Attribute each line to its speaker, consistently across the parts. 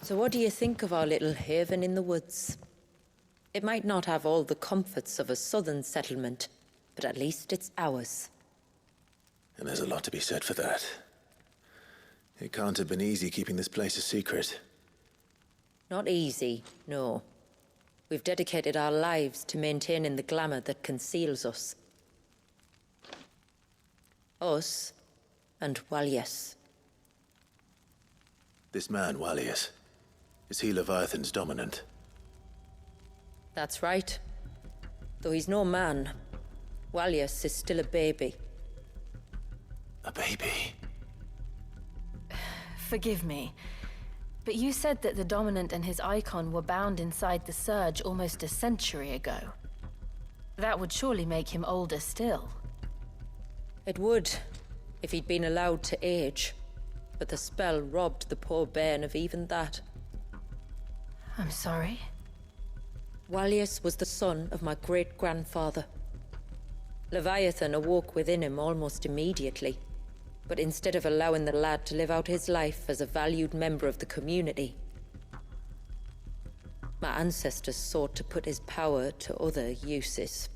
Speaker 1: So what do you think of our little haven in the woods? It might not have all the comforts of a southern settlement, but at least it's ours.
Speaker 2: And there's a lot to be said for that. It can't have been easy keeping this place a secret.
Speaker 1: Not easy, no. We've dedicated our lives to maintaining the glamour that conceals us. Us, and Walyas.
Speaker 2: This man, Walyas, is he Leviathan's dominant?
Speaker 1: That's right. Though he's no man, Walyas is still a baby.
Speaker 2: A baby?
Speaker 3: Forgive me, but you said that the Dominant and his icon were bound inside the Surge almost a century ago. That would surely make him older still.
Speaker 1: It would, if he'd been allowed to age. But the spell robbed the poor bairn of even that.
Speaker 3: I'm sorry.
Speaker 1: Walyas was the son of my great-grandfather. Leviathan awoke within him almost immediately. But instead of allowing the lad to live out his life as a valued member of the community, my ancestors sought to put his power to other uses.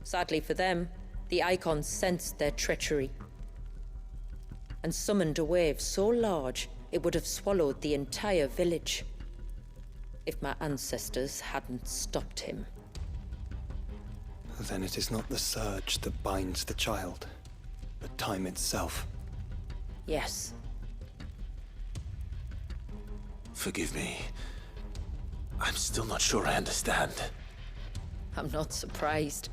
Speaker 1: Sadly for them, the icons sensed their treachery and summoned a wave so large it would have swallowed the entire village if my ancestors hadn't stopped him.
Speaker 4: Then it is not the surge that binds the child, but time itself.
Speaker 1: Yes.
Speaker 2: Forgive me. I'm still not sure I understand.
Speaker 1: I'm not surprised.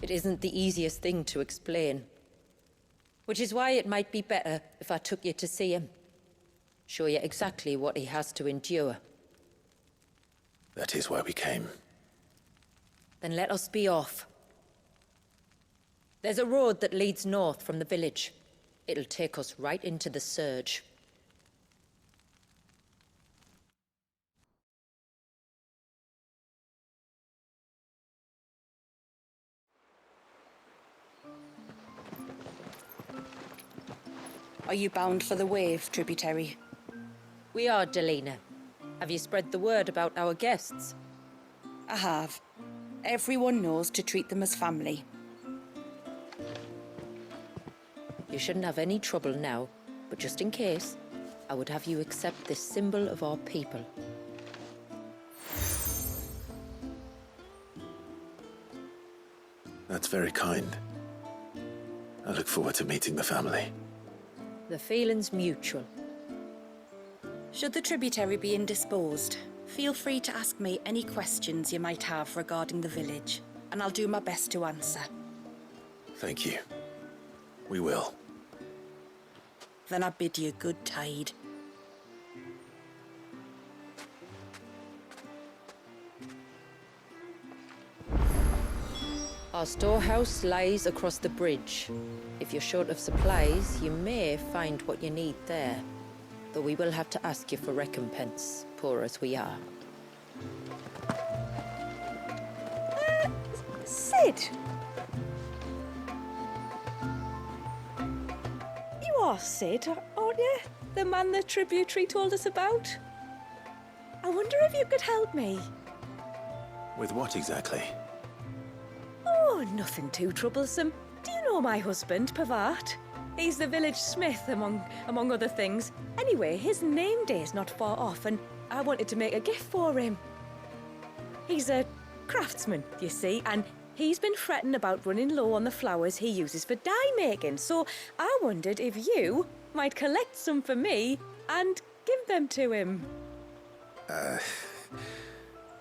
Speaker 1: It isn't the easiest thing to explain. Which is why it might be better if I took you to see him. Show you exactly what he has to endure.
Speaker 2: That is why we came.
Speaker 1: Then let us be off. There's a road that leads north from the village. It'll take us right into the Surge.
Speaker 5: Are you bound for the Wave, tributary?
Speaker 1: We are, Delina. Have you spread the word about our guests?
Speaker 5: I have. Everyone knows to treat them as family.
Speaker 1: You shouldn't have any trouble now, but just in case, I would have you accept this symbol of our people.
Speaker 2: That's very kind. I look forward to meeting the family.
Speaker 1: The feeling's mutual.
Speaker 5: Should the tributary be indisposed, feel free to ask me any questions you might have regarding the village, and I'll do my best to answer.
Speaker 2: Thank you. We will.
Speaker 5: Then I bid you good tide.
Speaker 1: Our storehouse lies across the bridge. If you're short of supplies, you may find what you need there. Though we will have to ask you for recompense, poor as we are.
Speaker 6: Sid! You are Sid, aren't you? The man the tributary told us about? I wonder if you could help me.
Speaker 2: With what exactly?
Speaker 6: Oh, nothing too troublesome. Do you know my husband, Pavat? He's the village smith, among other things. Anyway, his name day's not far off, and I wanted to make a gift for him. He's a craftsman, you see, and he's been fretting about running low on the flowers he uses for dye making, so I wondered if you might collect some for me and give them to him.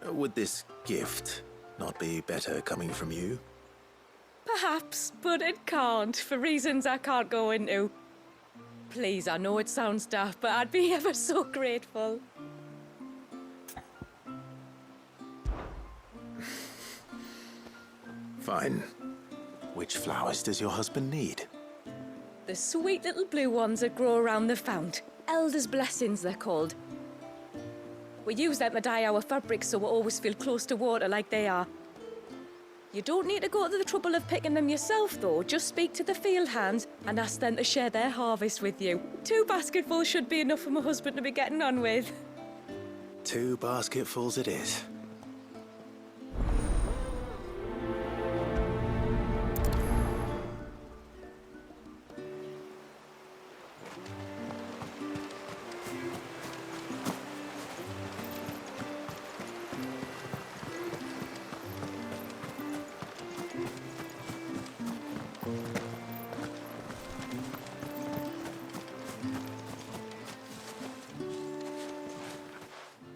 Speaker 2: Would this gift not be better coming from you?
Speaker 6: Perhaps, but it can't, for reasons I can't go into. Please, I know it sounds daft, but I'd be ever so grateful.
Speaker 2: Fine. Which flowers does your husband need?
Speaker 6: The sweet little blue ones that grow around the fount. Elder's blessings, they're called. We use them to dye our fabrics so we always feel close to water like they are. You don't need to go to the trouble of picking them yourself, though. Just speak to the field hands and ask them to share their harvest with you. 2 basketfuls should be enough for my husband to be getting on with.
Speaker 2: 2 basketfuls it is.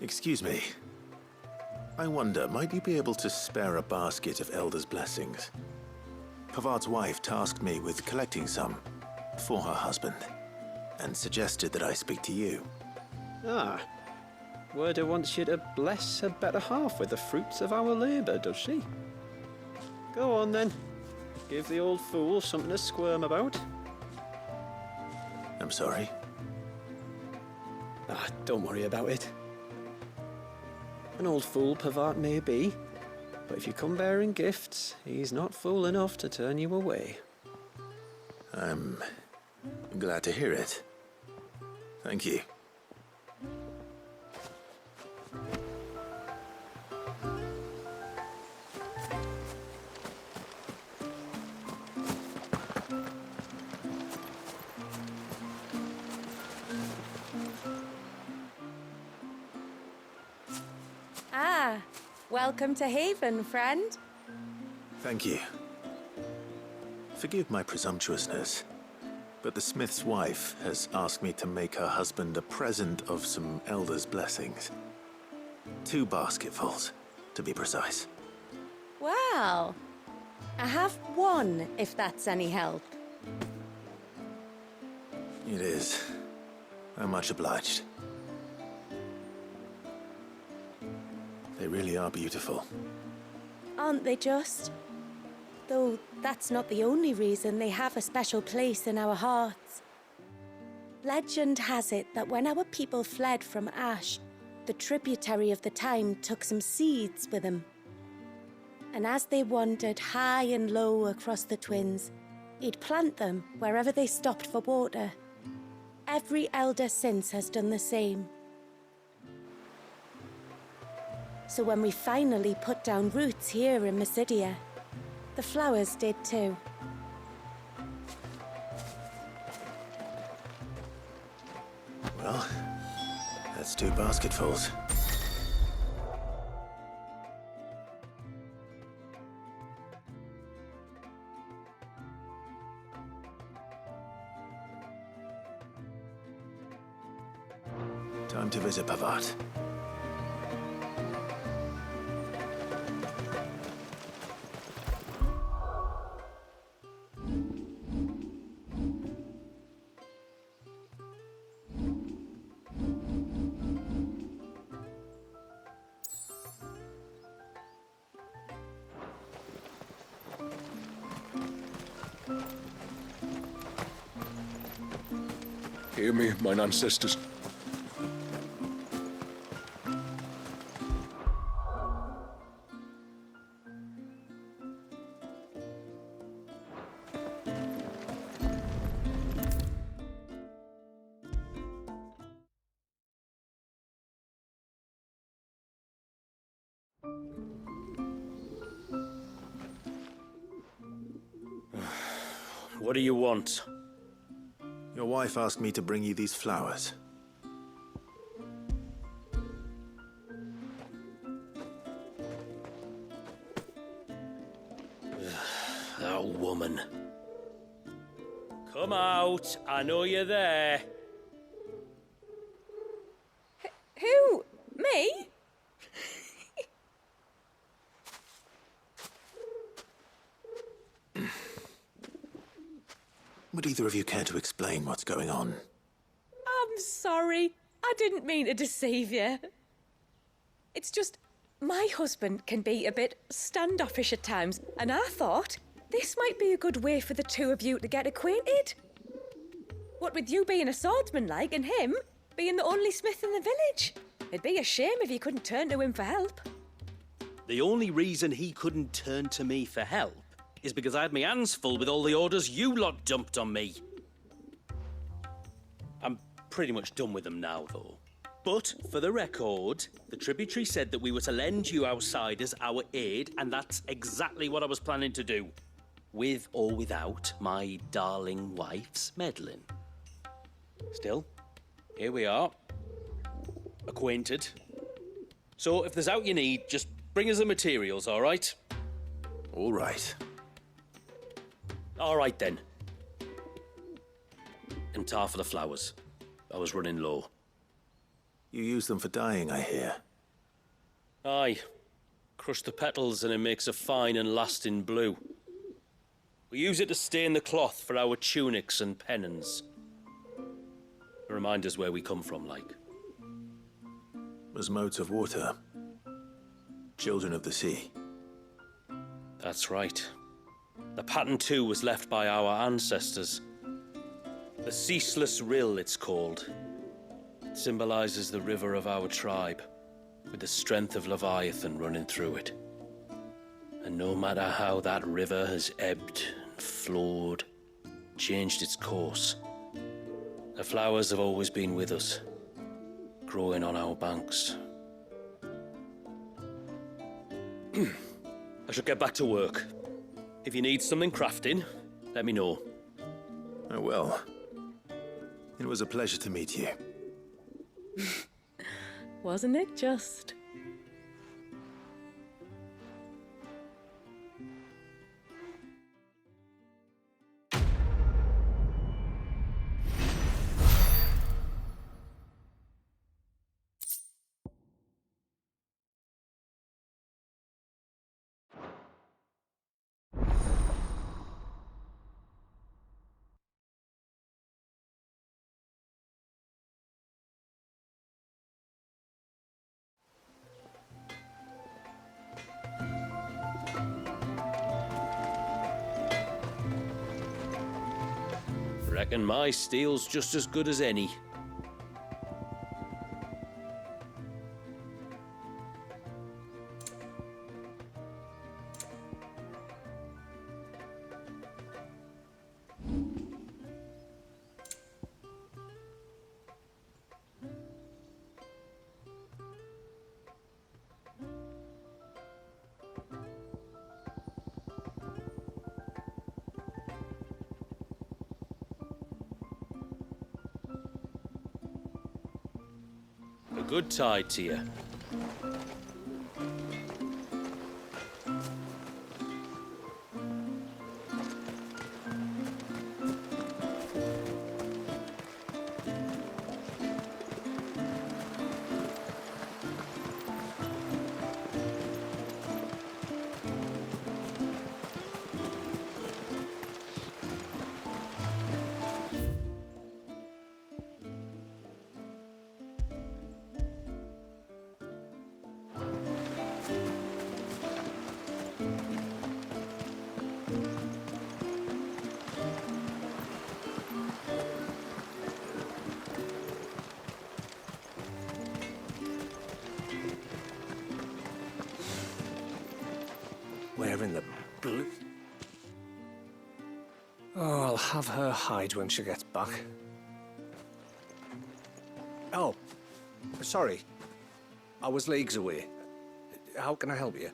Speaker 2: Excuse me. I wonder, might you be able to spare a basket of Elder's blessings? Pavard's wife tasked me with collecting some for her husband, and suggested that I speak to you.
Speaker 7: Ah. Werda wants you to bless her better half with the fruits of our labour, does she? Go on then. Give the old fool something to squirm about.
Speaker 2: I'm sorry.
Speaker 7: Ah, don't worry about it. An old fool Pavard may be, but if you come bearing gifts, he's not fool enough to turn you away.
Speaker 2: I'm glad to hear it. Thank you.
Speaker 6: Ah, welcome to Haven, friend.
Speaker 2: Thank you. Forgive my presumptuousness, but the smith's wife has asked me to make her husband a present of some Elder's blessings. 2 basketfuls, to be precise.
Speaker 6: Well, I have one, if that's any help.
Speaker 2: It is. I'm much obliged. They really are beautiful.
Speaker 6: Aren't they just? Though that's not the only reason they have a special place in our hearts. Legend has it that when our people fled from Ash, the tributary of the time took some seeds with them. And as they wandered high and low across the Twins, he'd plant them wherever they stopped for water. Every elder since has done the same. So when we finally put down roots here in Mysidia, the flowers did too.
Speaker 2: Well, that's 2 basketfuls. Time to visit Pavard.
Speaker 8: Hear me, mine ancestors.
Speaker 9: What do you want?
Speaker 2: Your wife asked me to bring you these flowers.
Speaker 9: That woman. Come out. I know you're there.
Speaker 6: Who? Me?
Speaker 2: Would either of you care to explain what's going on?
Speaker 6: I'm sorry. I didn't mean to deceive you. It's just, my husband can be a bit standoffish at times, and I thought this might be a good way for the 2 of you to get acquainted. What with you being a swordsman like, and him being the only smith in the village. It'd be a shame if you couldn't turn to him for help.
Speaker 9: The only reason he couldn't turn to me for help is because I had my hands full with all the orders you lot dumped on me. I'm pretty much done with them now, though. But, for the record, the tributary said that we were to lend you outsiders our aid, and that's exactly what I was planning to do. With or without my darling wife's meddling. Still, here we are. Acquainted. So, if there's out you need, just bring us the materials, all right?
Speaker 2: All right.
Speaker 9: All right, then. And tar for the flowers. I was running low.
Speaker 2: You use them for dyeing, I hear.
Speaker 9: Aye. Crush the petals and it makes a fine and lasting blue. We use it to stain the cloth for our tunics and pennons. To remind us where we come from, like.
Speaker 2: As modes of water. Children of the sea.
Speaker 9: That's right. The pattern, too, was left by our ancestors. The Ceaseless Rill, it's called. It symbolizes the river of our tribe, with the strength of Leviathan running through it. And no matter how that river has ebbed and flowed, changed its course, the flowers have always been with us, growing on our banks. I should get back to work. If you need something crafting, let me know.
Speaker 2: Oh, well. It was a pleasure to meet you.
Speaker 6: Wasn't it just?
Speaker 9: Reckon my steel's just as good as any. A good tide to you.
Speaker 4: Where in the blue? Oh, I'll have her hide when she gets back. Oh, sorry. I was leagues away. How can I help you?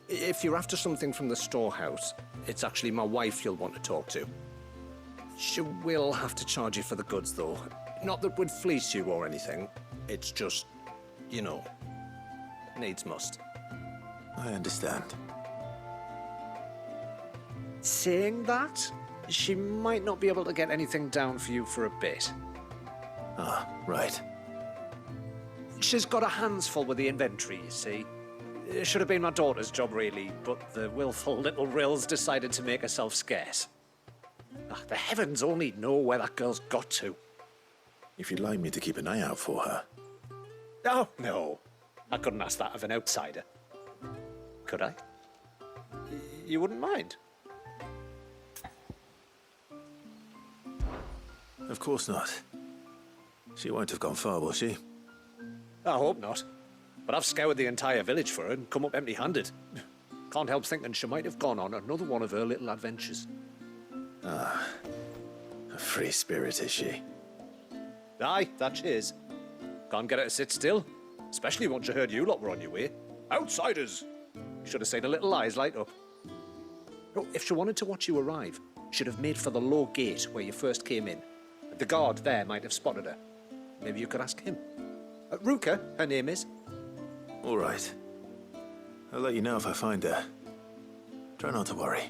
Speaker 4: If you're after something from the storehouse, it's actually my wife you'll want to talk to. She will have to charge you for the goods, though. Not that we'd fleece you or anything. It's just, you know, needs must.
Speaker 2: I understand.
Speaker 4: Saying that, she might not be able to get anything down for you for a bit.
Speaker 2: Ah, right.
Speaker 4: She's got her hands full with the inventory, you see. It should have been my daughter's job, really, but the willful little Rills decided to make herself scarce. The heavens only know where that girl's got to.
Speaker 2: If you'd like me to keep an eye out for her.
Speaker 4: Oh, no. I couldn't ask that of an outsider. Could I? You wouldn't mind?
Speaker 2: Of course not. She won't have gone far, will she?
Speaker 4: I hope not. But I've scoured the entire village for her and come up empty-handed. Can't help thinking she might have gone on another one of her little adventures.
Speaker 2: Ah, a free spirit, is she?
Speaker 4: Aye, that she is. Can't get her to sit still, especially once she heard you lot were on your way. Outsiders! Should have seen her little eyes light up. Oh, if she wanted to watch you arrive, she'd have made for the low gate where you first came in. The guard there might have spotted her. Maybe you could ask him. Ruka, her name is.
Speaker 2: All right. I'll let you know if I find her. Try not to worry.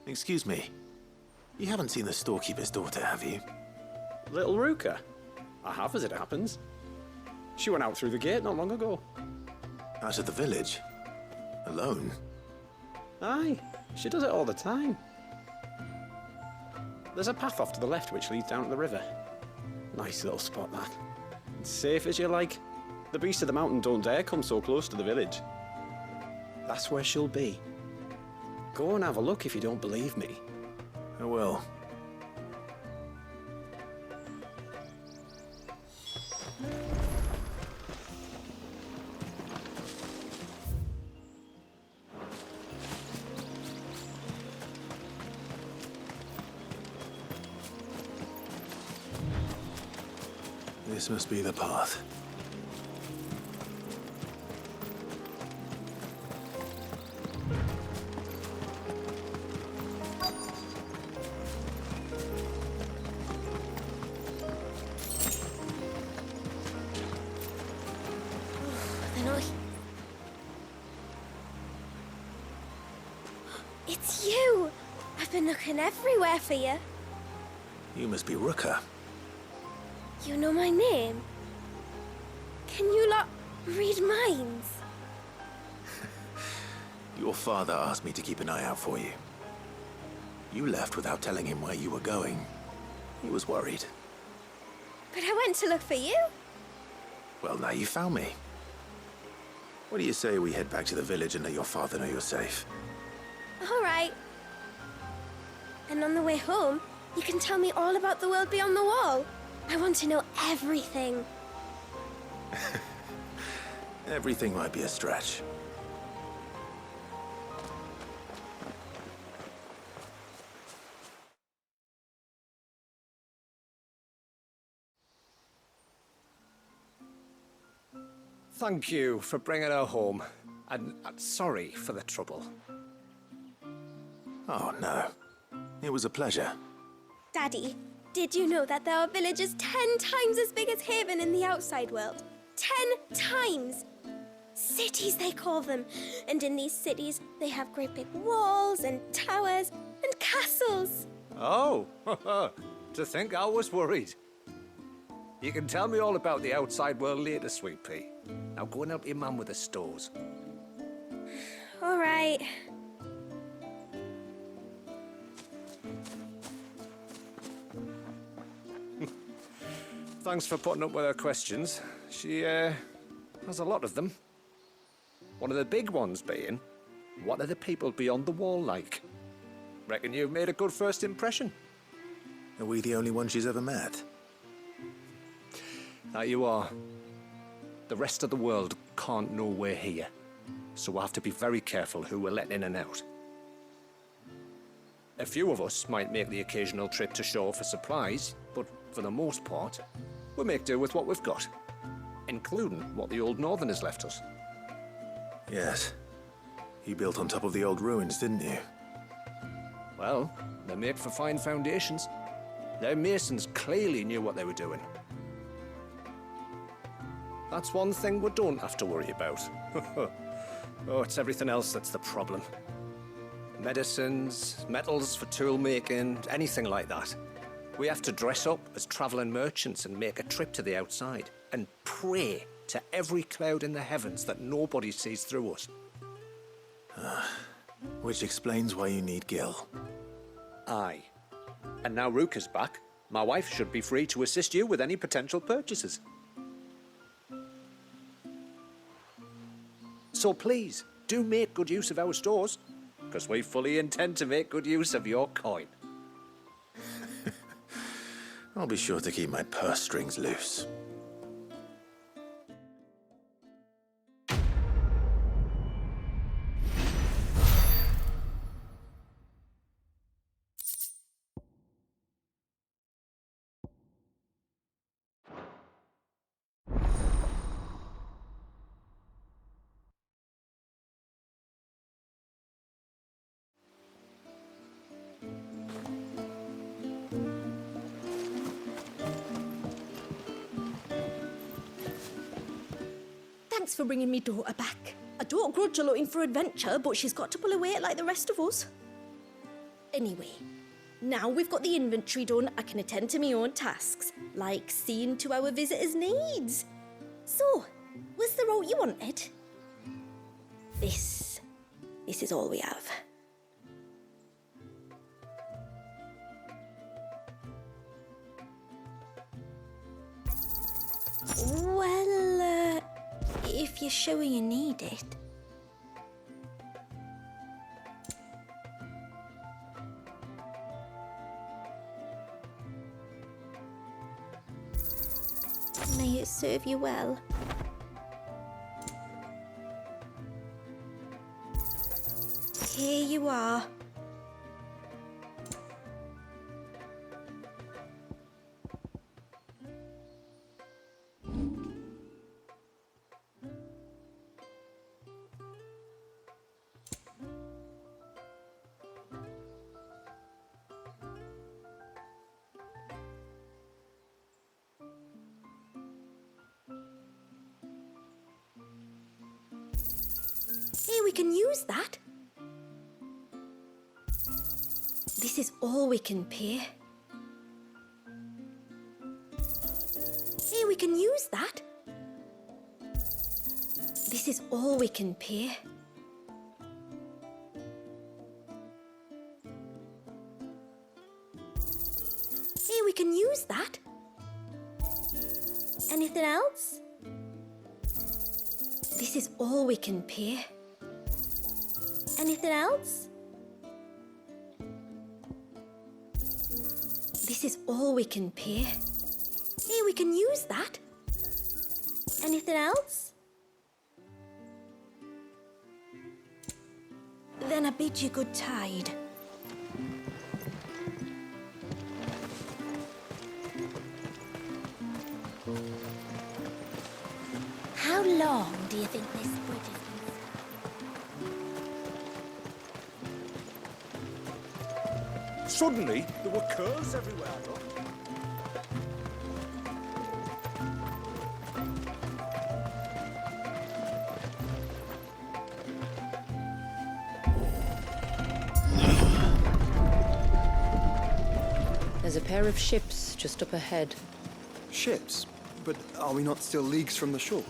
Speaker 2: Excuse me. You haven't seen the storekeeper's daughter, have you?
Speaker 7: Little Ruka? I have, as it happens. She went out through the gate not long ago.
Speaker 2: Out of the village? Alone?
Speaker 7: Aye, she does it all the time. There's a path off to the left which leads down to the river. Nice little spot, that. It's safe as you like. The beasts of the mountain don't dare come so close to the village. That's where she'll be. Go and have a look if you don't believe me.
Speaker 2: I will. This must be the path.
Speaker 10: It's you! I've been looking everywhere for you.
Speaker 2: You must be Ruka.
Speaker 10: You know my name? Can you lot read minds?
Speaker 2: Your father asked me to keep an eye out for you. You left without telling him where you were going. He was worried.
Speaker 10: But I went to look for you.
Speaker 2: Well, now you found me. What do you say we head back to the village and let your father know you're safe?
Speaker 10: All right. And on the way home, you can tell me all about the world beyond the wall. I want to know everything.
Speaker 2: Everything might be a stretch.
Speaker 4: Thank you for bringing her home. And sorry for the trouble.
Speaker 2: Oh, no. It was a pleasure.
Speaker 10: Daddy, did you know that there are villages 10 times as big as Haven in the outside world? 10 times! Cities, they call them. And in these cities, they have great big walls and towers and castles.
Speaker 4: Oh, to think I was worried. You can tell me all about the outside world later, Sweet Pea. Now go and help your mum with the stores.
Speaker 10: All right.
Speaker 4: Thanks for putting up with her questions. She, has a lot of them. One of the big ones being, what are the people beyond the wall like? Reckon you've made a good first impression.
Speaker 2: Are we the only one she's ever met?
Speaker 4: That you are. The rest of the world can't know we're here, so we'll have to be very careful who we're letting in and out. A few of us might make the occasional trip to shore for supplies, but for the most part, we'll make do with what we've got, including what the old Northerners left us.
Speaker 2: Yes. You built on top of the old ruins, didn't you?
Speaker 4: Well, they're made for fine foundations. Their masons clearly knew what they were doing. That's one thing we don't have to worry about. Oh, it's everything else that's the problem. Medicines, metals for tool making, anything like that. We have to dress up as traveling merchants and make a trip to the outside and pray to every cloud in the heavens that nobody sees through us.
Speaker 2: Which explains why you need Gil.
Speaker 4: Aye. And now Ruka's back, my wife should be free to assist you with any potential purchases. So please, do make good use of our stores, because we fully intend to make good use of your coin.
Speaker 2: I'll be sure to keep my purse strings loose.
Speaker 11: Thanks for bringing me daughter back. I don't grudge her looking for adventure, but she's got to pull her weight like the rest of us. Anyway, now we've got the inventory done, I can attend to my own tasks, like seeing to our visitors' needs. So, was the route you wanted? This is all we have. Well, if you're sure you need it. May it serve you well. Here you are. Hey, we can use that. This is all we can pay. Hey, we can use that. This is all we can pay. Hey, we can use that. Anything else? This is all we can pay. Anything else? This is all we can pay. Hey, we can use that. Anything else? Then I bid you good tide. How long do you think this bridge is?
Speaker 4: Suddenly, there were curves everywhere, look.
Speaker 1: There's a pair of ships just up ahead.
Speaker 12: Ships? But are we not still leagues from the shore?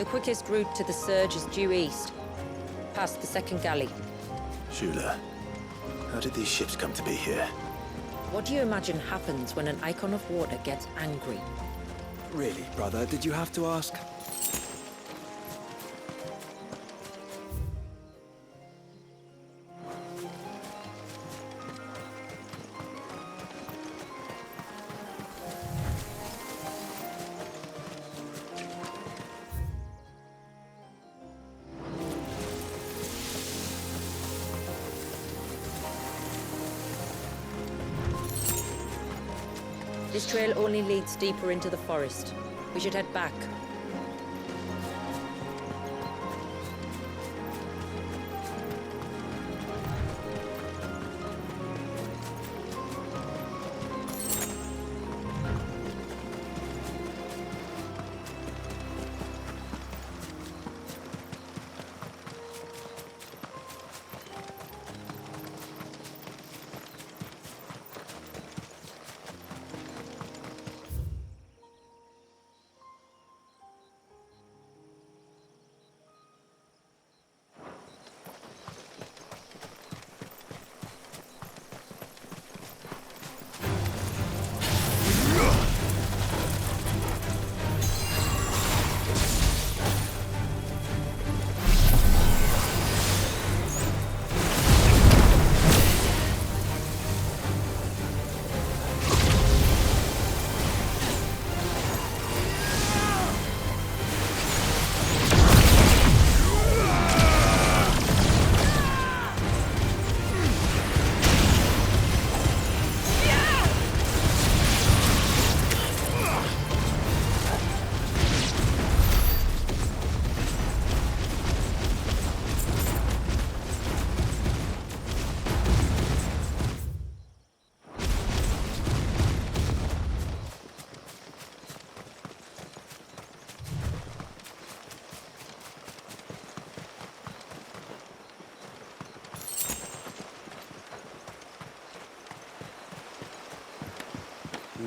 Speaker 1: The quickest route to the surge is due east, past the second galley.
Speaker 2: Shula, how did these ships come to be here?
Speaker 1: What do you imagine happens when an icon of water gets angry?
Speaker 12: Really, brother, did you have to ask?
Speaker 1: This trail only leads deeper into the forest. We should head back.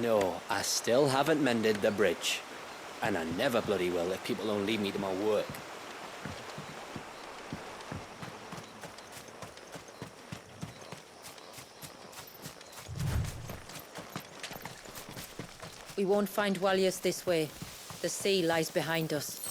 Speaker 13: No, I still haven't mended the bridge. And I never bloody will if people don't leave me to my work.
Speaker 1: We won't find Walius this way. The sea lies behind us.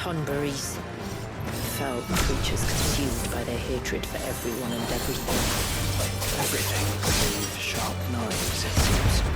Speaker 1: Tonberries. Foul creatures consumed by their hatred for everyone and everything.
Speaker 2: Everything save sharp knives, it seems.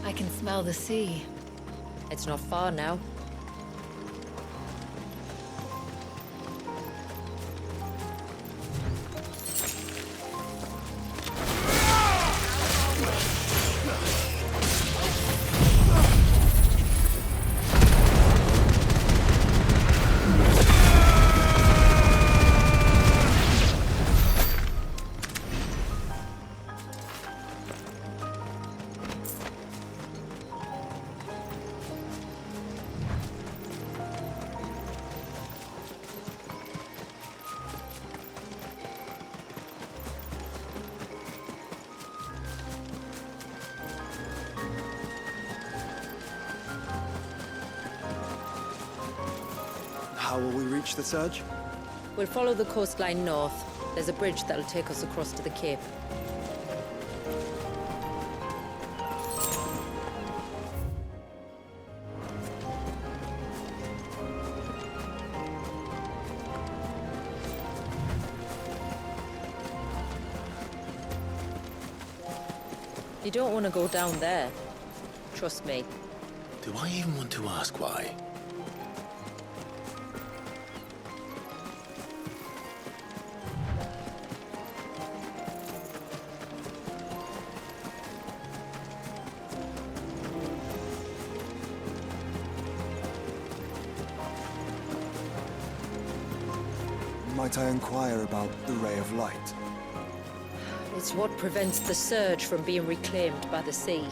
Speaker 3: I can smell the sea.
Speaker 1: It's not far now.
Speaker 12: How will we reach the surge?
Speaker 1: We'll follow the coastline north. There's a bridge that'll take us across to the cape. You don't want to go down there. Trust me.
Speaker 2: Do I even want to ask why?
Speaker 12: Might I inquire about the Ray of Light?
Speaker 1: It's what prevents the surge from being reclaimed by the sea.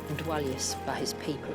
Speaker 1: And Dwalius by his people.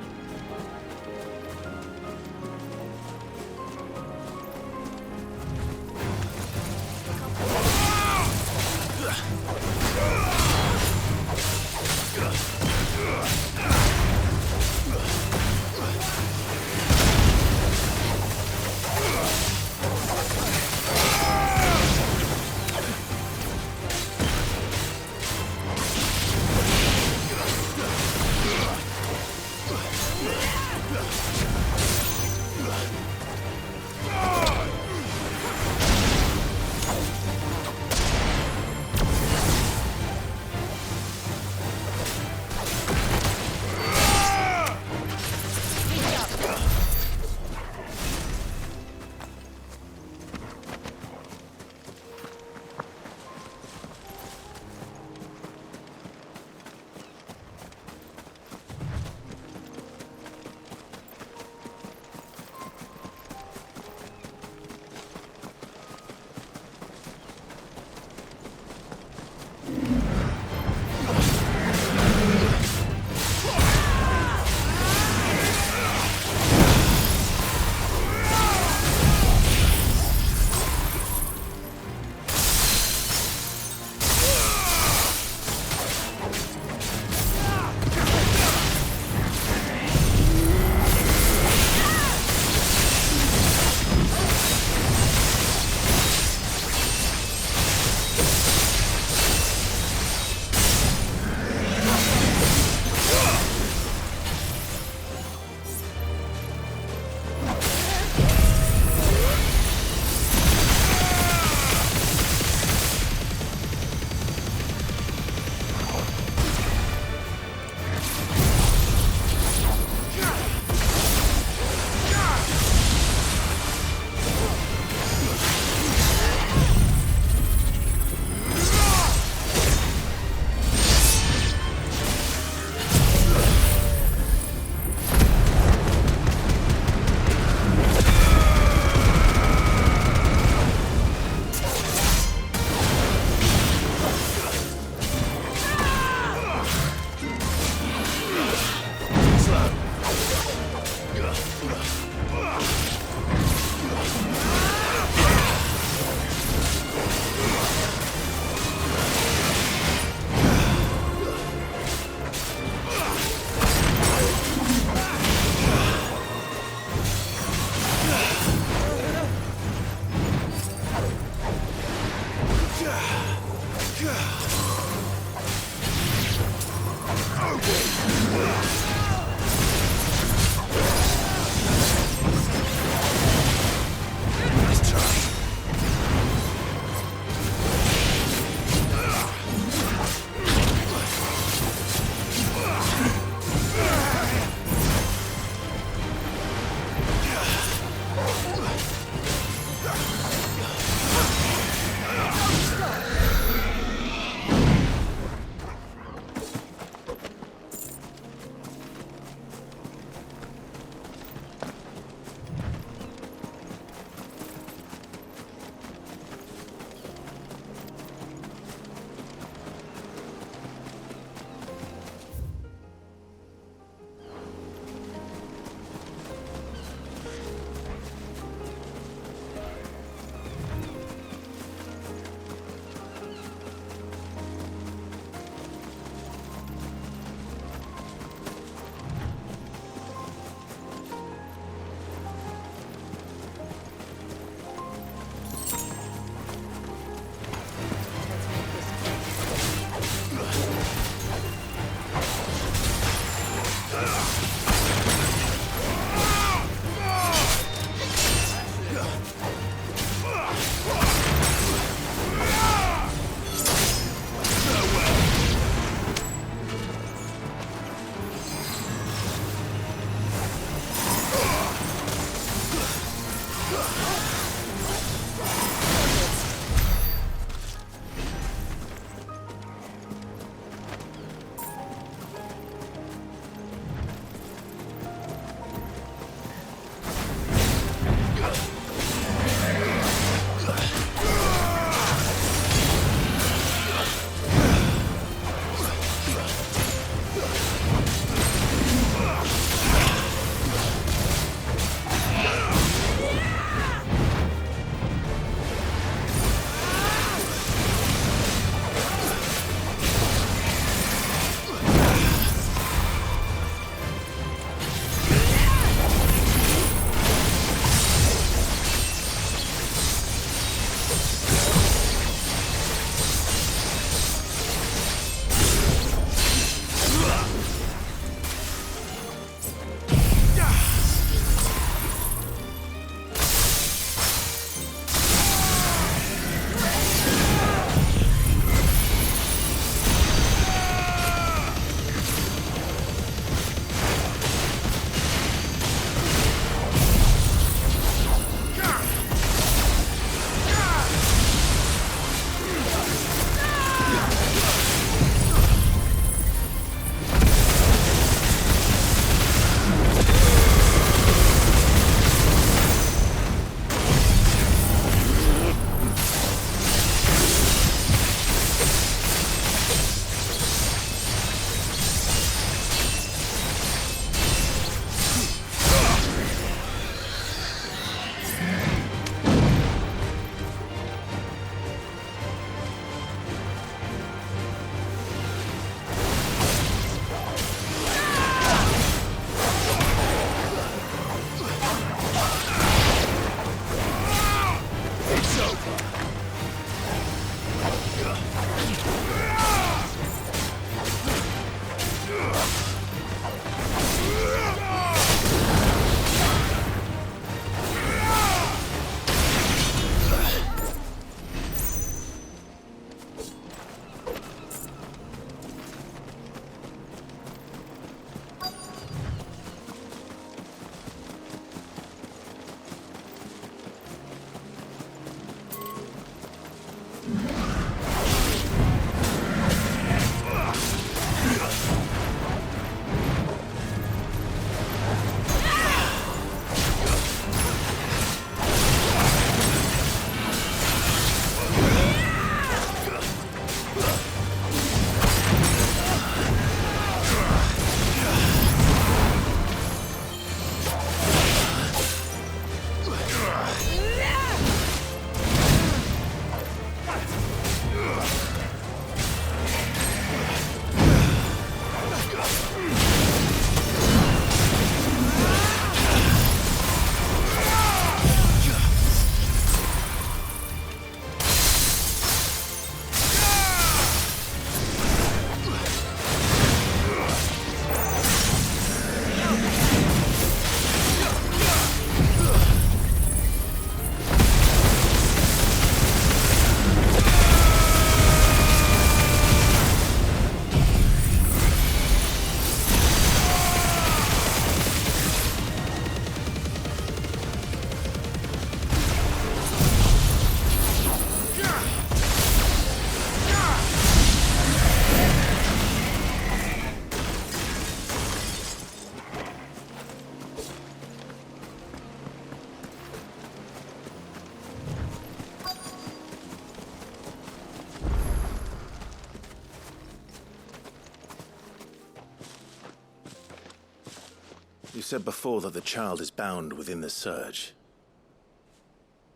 Speaker 2: You said before that the child is bound within the surge.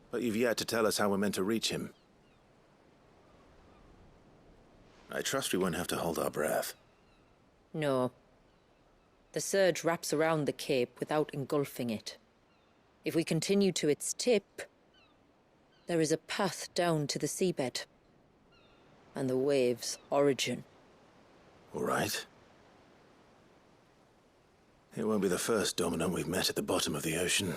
Speaker 2: But you've yet to tell us how we're meant to reach him. I trust we won't have to hold our breath.
Speaker 1: No. The surge wraps around the cape without engulfing it. If we continue to its tip, there is a path down to the seabed. And the wave's origin.
Speaker 2: All right. It won't be the first dominant we've met at the bottom of the ocean.